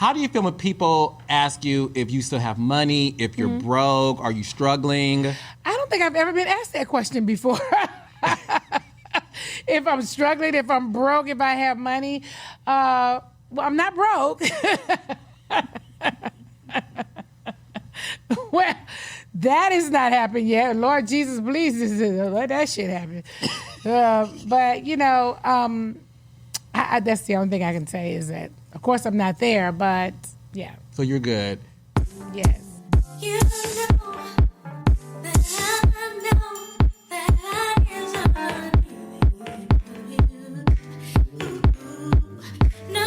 How do you feel when people ask you if you still have money, if you're broke, are you struggling? I don't think I've ever been asked that question before. If I'm struggling, if I'm broke, if I have money. Well, I'm not broke. Well, that has not happened yet. Lord Jesus, please let that shit happen. But, you know, that's the only thing I can say is that, of course, I'm not there, but yeah. So you're good. Yes. You know that I know that I can love you. No,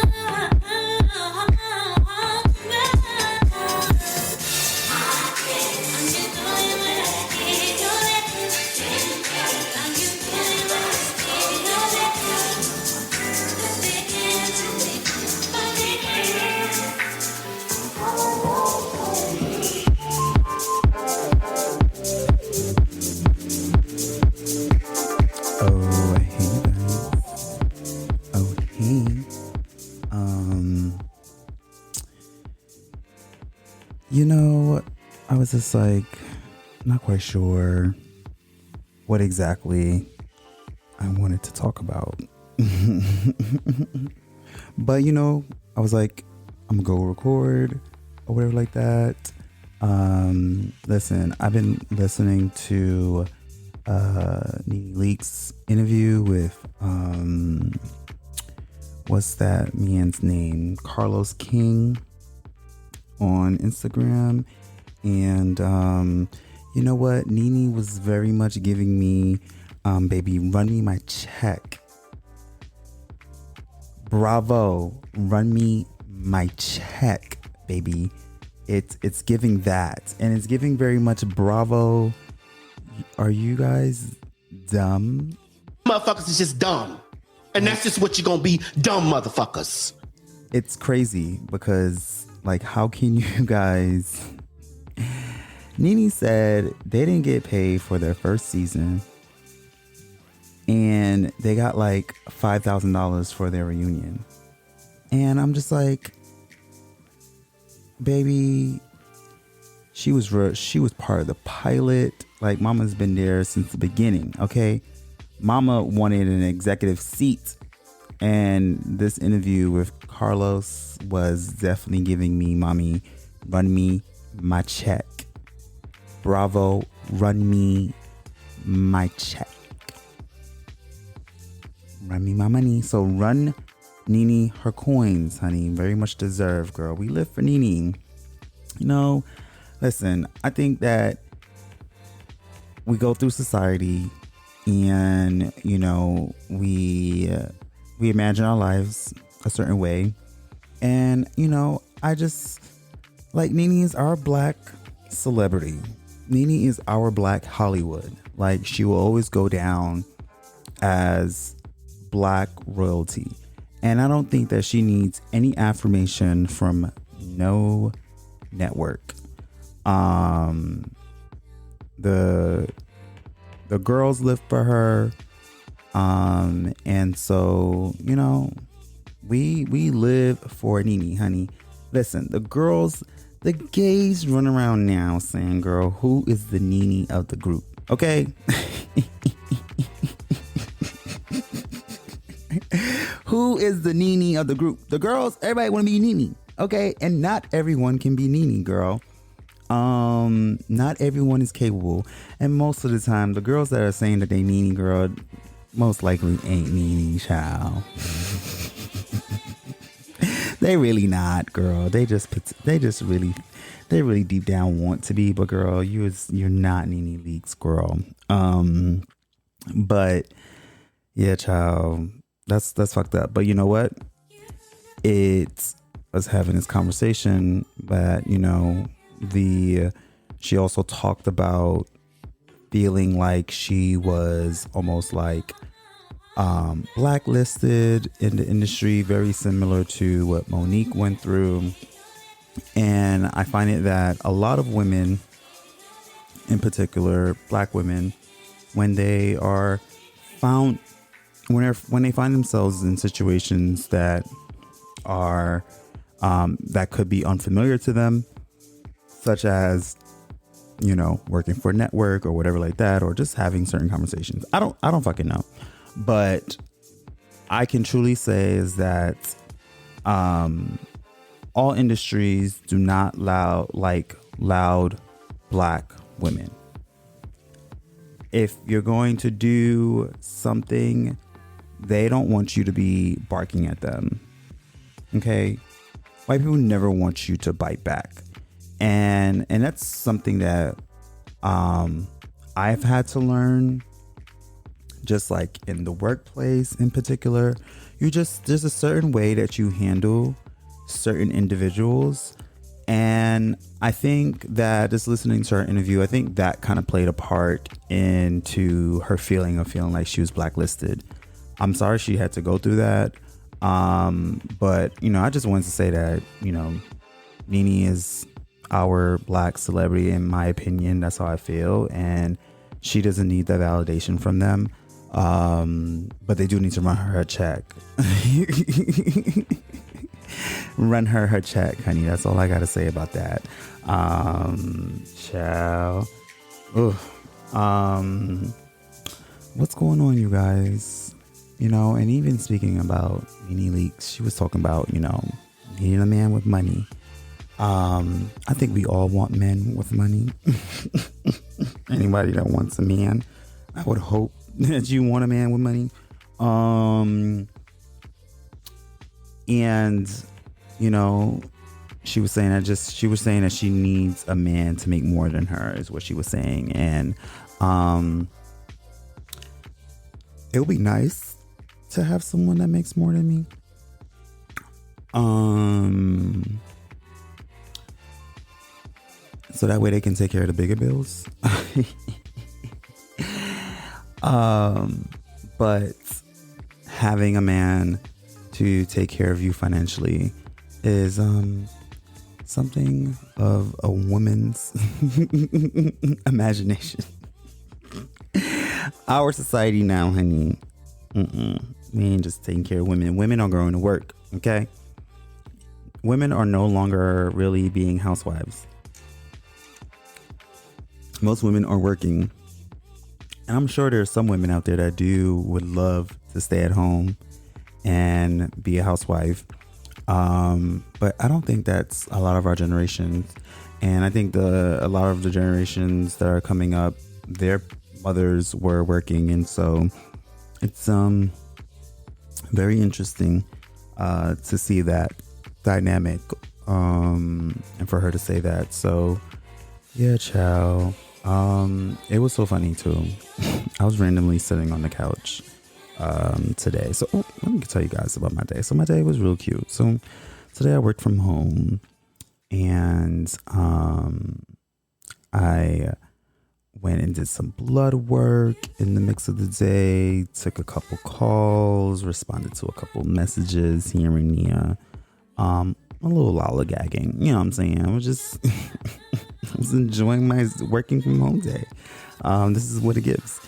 You know, I was just like, not quite sure what exactly I wanted to talk about. But, you know, I was like, I'm gonna go record or whatever like that. Listen, I've been listening to Nene Leakes interview with what's that man's name? Carlos King on Instagram. And you know what? Nene was very much giving me baby, run me my check. Bravo, run me my check, baby. It's giving that, and it's giving very much bravo. Are you guys dumb? Motherfuckers is just dumb, and that's just what you're gonna be, dumb motherfuckers. It's crazy because, like, how can you guys? Nene said they didn't get paid for their first season, and they got like $5,000 for their reunion. And I'm just like, baby, she was part of the pilot. Like, mama's been there since the beginning, okay? Mama wanted an executive seat. And this interview with Carlos was definitely giving me, mommy, run me my check. Bravo, run me my check. Run me my money. So run Nene her coins, honey. Very much deserved, girl. We live for Nene. You know, listen, I think that we go through society and, you know, we imagine our lives a certain way. And, you know, I just, like, Nene is our black celebrity. Nene is our black Hollywood. Like, she will always go down as black royalty. And I don't think that she needs any affirmation from no network. The girls live for her. And so, you know, we live for Nene, honey. Listen, the gays run around now saying, girl, who is the Nene of the group? Okay? Who is the Nene of the group? The girls, everybody want to be Nene, okay? And not everyone can be Nene, girl. Not everyone is capable. And most of the time, the girls that are saying that they Nene, girl, most likely ain't Nene, child. They really not, girl. They really deep down want to be, but girl, you're not Nene Leakes, girl. But yeah, child, that's fucked up. But you know what? It's us having this conversation that, you know, she also talked about feeling like she was almost like blacklisted in the industry, very similar to what Monique went through. And I find it that a lot of women, in particular black women, when they find themselves in situations that are that could be unfamiliar to them, such as, you know, working for a network or whatever like that, or just having certain conversations. I don't fucking know. But I can truly say is that all industries do not like loud black women. If you're going to do something, they don't want you to be barking at them. Okay? White people never want you to bite back. And that's something that I've had to learn, just like in the workplace in particular. There's a certain way that you handle certain individuals. And I think that just listening to her interview, I think that kind of played a part into her feeling like she was blacklisted. I'm sorry she had to go through that. But, you know, I just wanted to say that, you know, Nene is our black celebrity, in my opinion. That's how I feel. And she doesn't need that validation from them. But they do need to run her a check. Run her check, honey. That's all I got to say about that. Ciao. What's going on, you guys? You know, and even speaking about Nene Leakes, she was talking about, you know, needing a man with money. I think we all want men with money. Anybody that wants a man, I would hope that you want a man with money. And, you know, she was saying that she needs a man to make more than her, is what she was saying. And it would be nice to have someone that makes more than me. So that way they can take care of the bigger bills. But having a man to take care of you financially is something of a woman's imagination. Our society now, honey, we ain't just taking care of women. Women are going to work, okay? Women are no longer really being housewives. Most women are working. And I'm sure there's some women out there that would love to stay at home and be a housewife. But I don't think that's a lot of our generations. And I think a lot of the generations that are coming up, their mothers were working. And so it's very interesting to see that dynamic, and for her to say that. So yeah, ciao. It was so funny too. I was randomly sitting on the couch today. So let me tell you guys about my day. So my day was real cute. So today I worked from home, and I went and did some blood work in the mix of the day, took a couple calls, responded to a couple messages here and there. A little lollygagging, you know what I'm saying? I was just I was enjoying my working from home day. This is what it gives.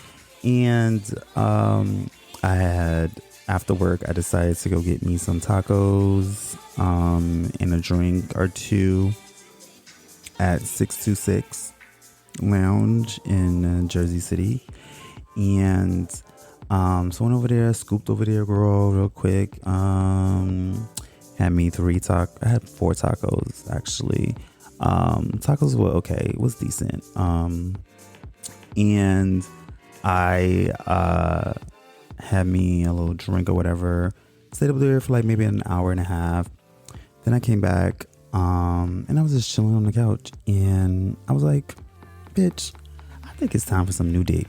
And I had, after work, I decided to go get me some tacos and a drink or two at 626 Lounge in Jersey City. And so went over there, scooped over there, girl, real quick. Had me I had 4 tacos, actually. Tacos were okay. It was decent. And I had me a little drink or whatever. Stayed up there for like maybe an hour and a half. Then I came back, and I was just chilling on the couch. And I was like, bitch, I think it's time for some new dick.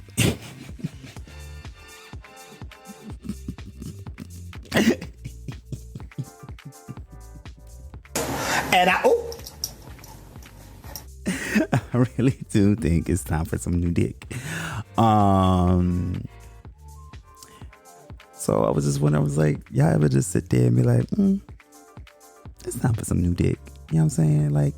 And I really do think it's time for some new dick. So I was just when I was like, y'all ever just sit there and be like, it's time for some new dick. You know what I'm saying? Like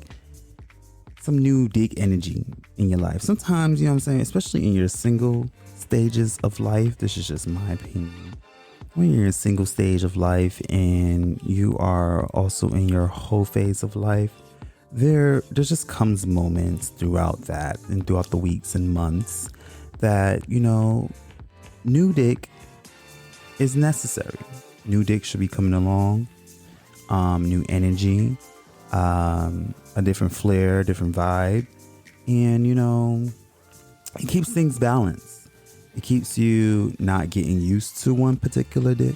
some new dick energy in your life. Sometimes, you know what I'm saying, especially in your single stages of life, this is just my opinion. when you're in a single stage of life and you are also in your whole phase of life, there just comes moments throughout that and throughout the weeks and months that, you know, new dick is necessary. New dick should be coming along, new energy, a different flair, a different vibe. And, you know, it keeps things balanced. It keeps you not getting used to one particular dick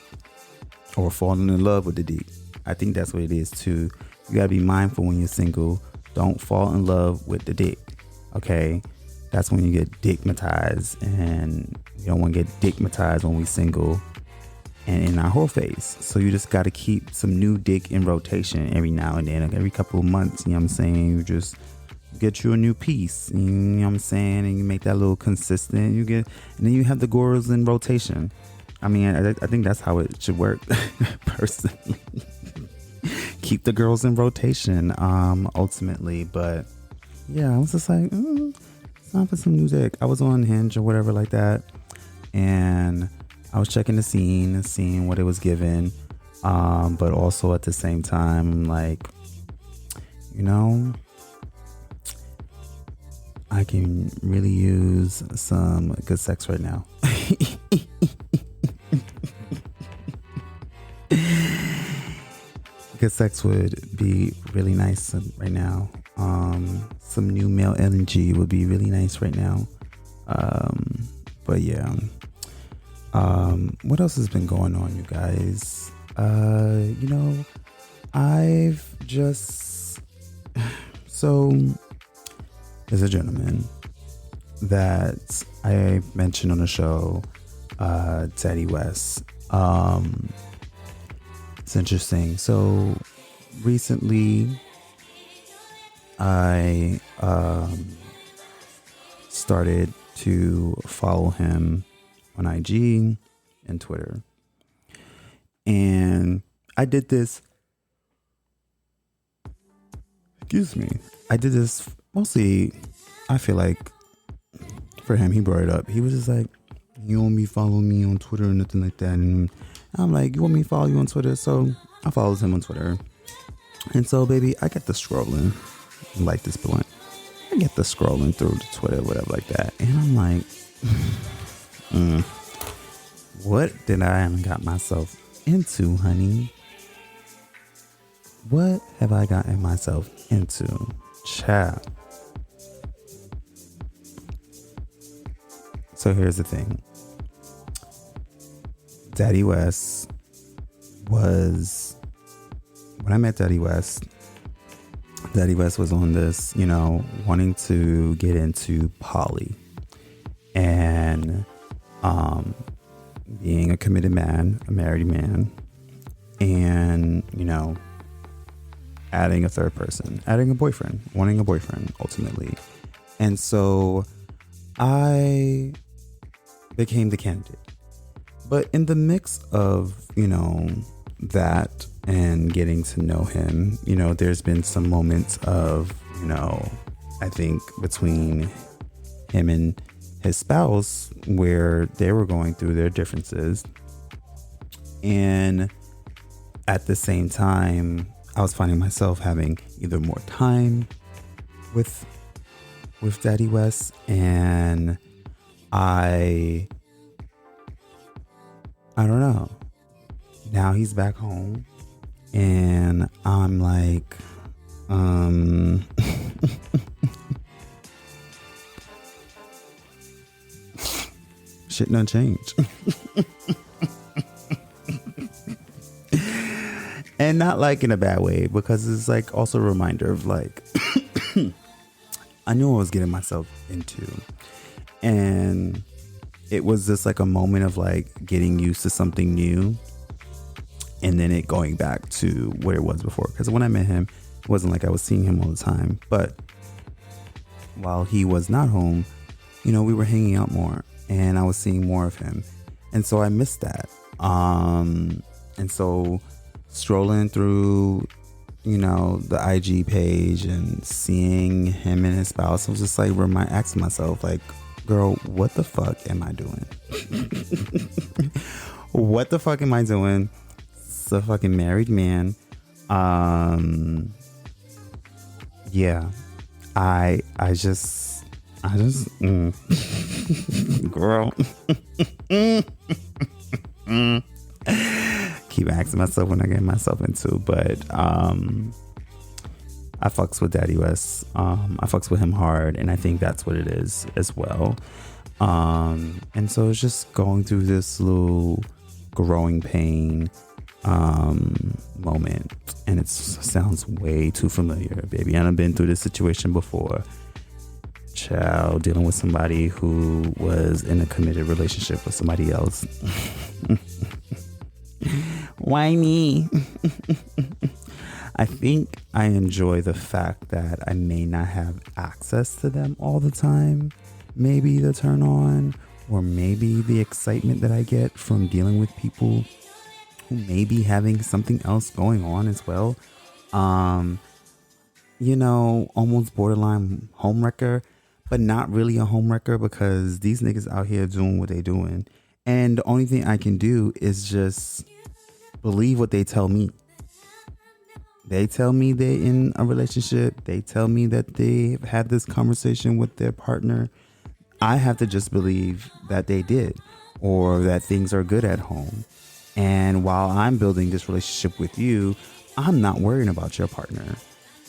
or falling in love with the dick. I think that's what it is too. You gotta be mindful when you're single. Don't fall in love with the dick. Okay? That's when you get dickmatized, and you don't want to get dickmatized when we single and in our whole phase. So you just gotta keep some new dick in rotation every now and then, like every couple of months, you know what I'm saying? You just get you a new piece, you know what I'm saying? And you make that a little consistent. And then you have the girls in rotation. I mean, I think that's how it should work, personally. Keep the girls in rotation, ultimately. But yeah, I was just like, it's time for some new dick. I was on Hinge or whatever like that, and I was checking the scene and seeing what it was given. But also at the same time, like, you know, I can really use some good sex right now. Good sex would be really nice right now. Some new male energy would be really nice right now. But yeah. What else has been going on, you guys? You know, I've just... So, there's a gentleman that I mentioned on the show, Teddy West. It's interesting. So recently I started to follow him on IG and Twitter. And I did this, I did this mostly, I feel like, for him. He brought it up. He was just like, you want me to follow me on Twitter or nothing like that? And I'm like, you want me to follow you on Twitter? So I followed him on Twitter. And so, baby, I get the scrolling, like this blunt. I get the scrolling through the Twitter, whatever like that. And I'm like, what did I got myself into, honey? What have I gotten myself into? Child. So here's the thing. Daddy West was, when I met Daddy West was on this, you know, wanting to get into poly and being a committed man, a married man, and, you know, adding a third person, adding a boyfriend, wanting a boyfriend ultimately. And so I became the candidate. But in the mix of, you know, that and getting to know him, you know, there's been some moments of, you know, I think between him and his spouse where they were going through their differences. And at the same time, I was finding myself having either more time with Daddy West, and I don't know. Now he's back home and I'm like, shit done changed. And not like in a bad way, because it's like also a reminder of like, I knew what I was getting myself into. And it was just like a moment of like getting used to something new and then it going back to where it was before. Because when I met him, it wasn't like I was seeing him all the time. But while he was not home, you know, we were hanging out more and I was seeing more of him. And so I missed that. And so strolling through, you know, the IG page and seeing him and his spouse, I was just like, asking myself, like, girl, what the fuck am I doing? What the fuck am I doing? It's a fucking married man. Yeah. I just girl. Keep asking myself when I get myself into, but I fucks with Daddy West. I fucks with him hard, and I think that's what it is as well. And so it's just going through this little growing pain moment, and it sounds way too familiar, baby. I've been through this situation before. Child, dealing with somebody who was in a committed relationship with somebody else. Why me? I think I enjoy the fact that I may not have access to them all the time. Maybe the turn on, or maybe the excitement that I get from dealing with people who may be having something else going on as well. You know, almost borderline homewrecker, but not really a homewrecker, because these niggas out here doing what they doing. And the only thing I can do is just believe what they tell me. They tell me they're in a relationship. They tell me that they've had this conversation with their partner. I have to just believe that they did, or that things are good at home. And while I'm building this relationship with you, I'm not worrying about your partner.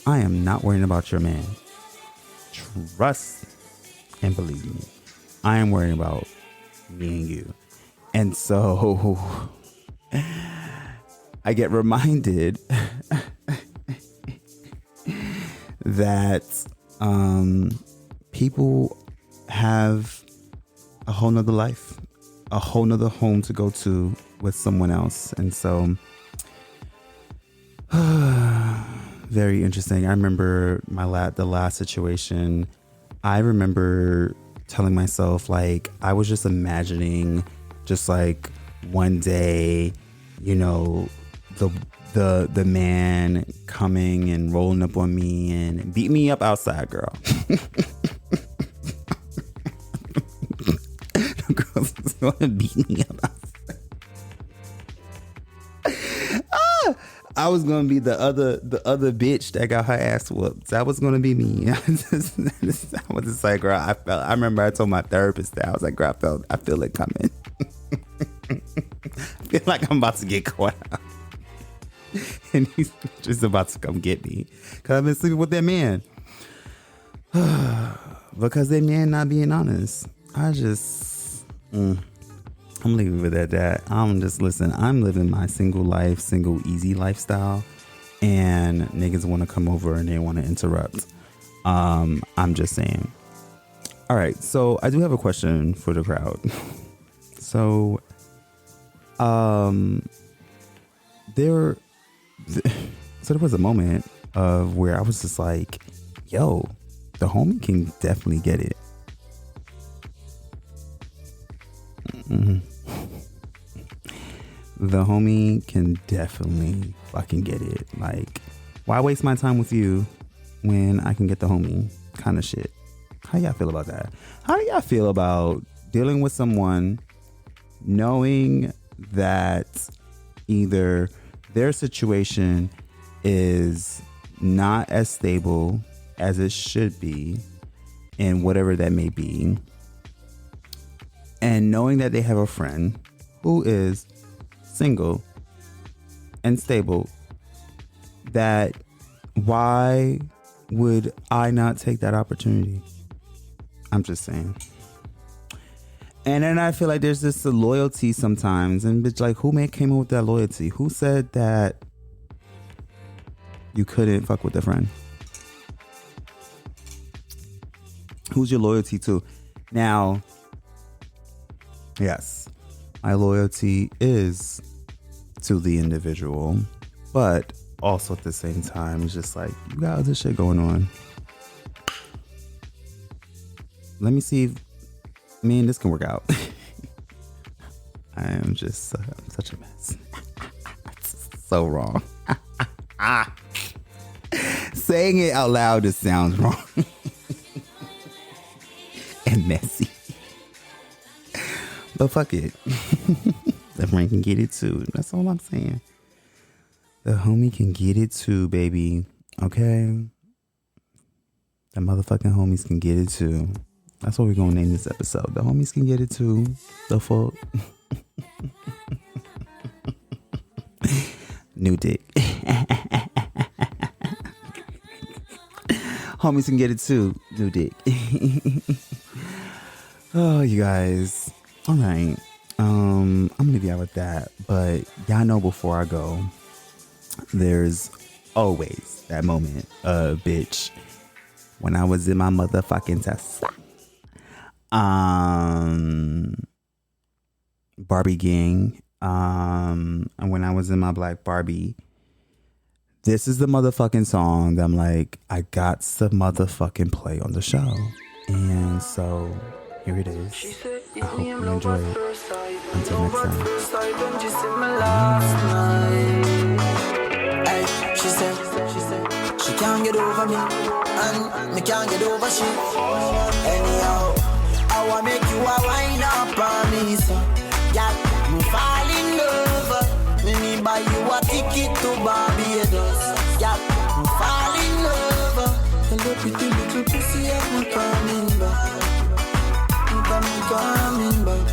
I am not worrying about your man. Trust and believe me. I am worrying about me and you. And so I get reminded that people have a whole nother life, a whole nother home to go to with someone else. And so very interesting. I remember the last situation. I remember telling myself, like, I was just imagining just like one day, you know, the man coming and rolling up on me and beat me up outside, girl. The girls was gonna beat me up outside. I was gonna be the other bitch that got her ass whooped. That was gonna be me. I was just like, girl, I remember I told my therapist that. I was like, girl, I feel it coming. I feel like I'm about to get caught out. And he's just about to come get me, because I've been sleeping with that man. Because that man not being honest. I just I'm leaving it at that. I'm living my single life, single easy lifestyle, and niggas want to come over and they want to interrupt. I'm just saying. All right, so I do have a question for the crowd. So there was a moment of where I was just like, yo, the homie can definitely get it. Mm-hmm. The homie can definitely fucking get it. Like, why waste my time with you when I can get the homie kind of shit? How y'all feel about that? How do y'all feel about dealing with someone knowing that either their situation is not as stable as it should be, and whatever that may be, and knowing that they have a friend who is single and stable, that why would I not take that opportunity? I'm just saying. And then I feel like there's this loyalty sometimes, and bitch, like, who came up with that loyalty? Who said that you couldn't fuck with a friend? Who's your loyalty to? Now, yes, my loyalty is to the individual, but also at the same time, it's just like, you got other shit going on. Let me see if me and this can work out. I am just I'm such a mess. So wrong. Saying it out loud just sounds wrong. And messy. But fuck it. The friend can get it too. That's all I'm saying. The homie can get it too, baby. Okay? The motherfucking homies can get it too. That's what we're gonna name this episode. The homies can get it too. The fuck? New dick. Homies can get it too. New dick. Oh, you guys. All right. I'm gonna leave y'all with that. But y'all know before I go, there's always that moment, bitch, when I was in my motherfucking Tesla. Barbie gang. And when I was in my black Barbie, this is the motherfucking song that I'm like, I got to motherfucking play on the show. And so here it is. I hope you enjoy it. Until next time. She said she can't get over me, and me can't get over she. Anyhow, I wanna make you a wine up on me, so yeah, me fall in love. Me buy you a ticket to Barbados. Yeah, me fall in love. Hello, pretty little pussy, I'm coming back. I'm coming back.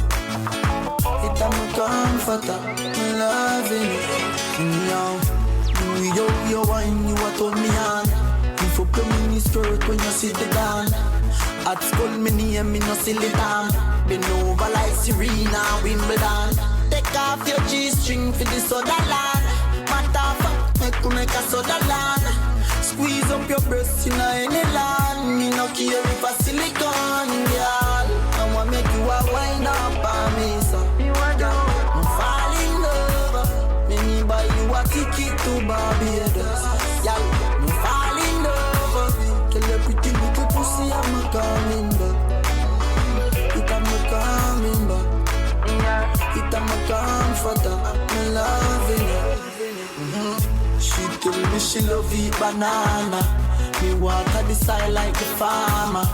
I'm comforter, I'm loving it. Yo, wine, you a told me on. You for play mini skirt when you sit down. At school, me name, me no silly damn. Been over like Serena, Wimbledon. Take off your G-string for the soda land. Matter fuck, make a soda land. Squeeze up your breasts in any land. Me no care if a silicone, girl. I wanna make you a wine up on me, so I'm falling in love. Me buy you a ticket to Barbados. Yeah, I'm falling in love. Tell your pretty little pussy I'm coming back. It I'm coming back. It I'm comforter. I'm loving it. She tell me she love eat banana. Me walk on the side like the farmer.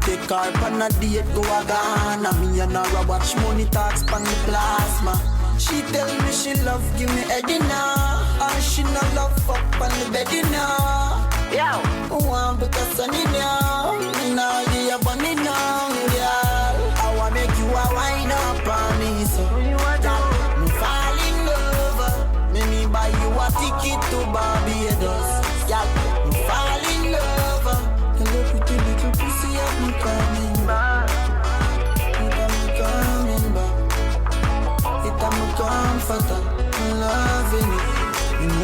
Take her on a date, go a Ghana. Me and her watch money talks pan the plasma. She tell me she love give me heady now. And she no love fuck on the bed now. Yeah, want because sunny now. Now you a bunny now, girl. I wanna make you a wine up on me, so that me fall in love. Me buy you a ticket to Barbados. Yeah, me fall in love. Hello, pretty little pussy, I'm coming back. I'm coming back. I'm a comforter, I'm loving it.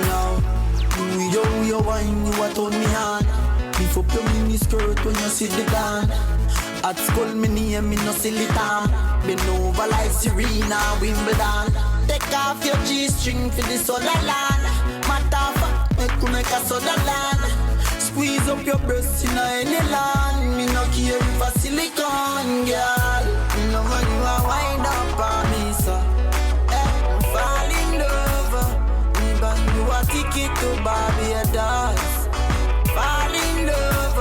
Now, yo, wine, you a told me on. Beef up your mini skirt when you sit down. At school, me name, me no silly time. Been over like Serena, Wimbledon. Take off your G-string for the soda land. Matter fuck, make a soda land. Squeeze up your breasts in any land. Me no care if a silicone, girl. Me no want you a wind up on me, so fall in love. Me buy you a ticket to Barbados. Fall in love.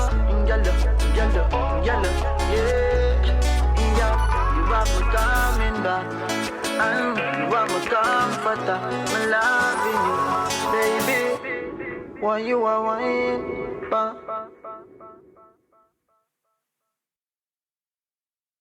Yellow, yeah. You are my coming back. You are my comforter. I'm loving you, baby. Why you are wine back?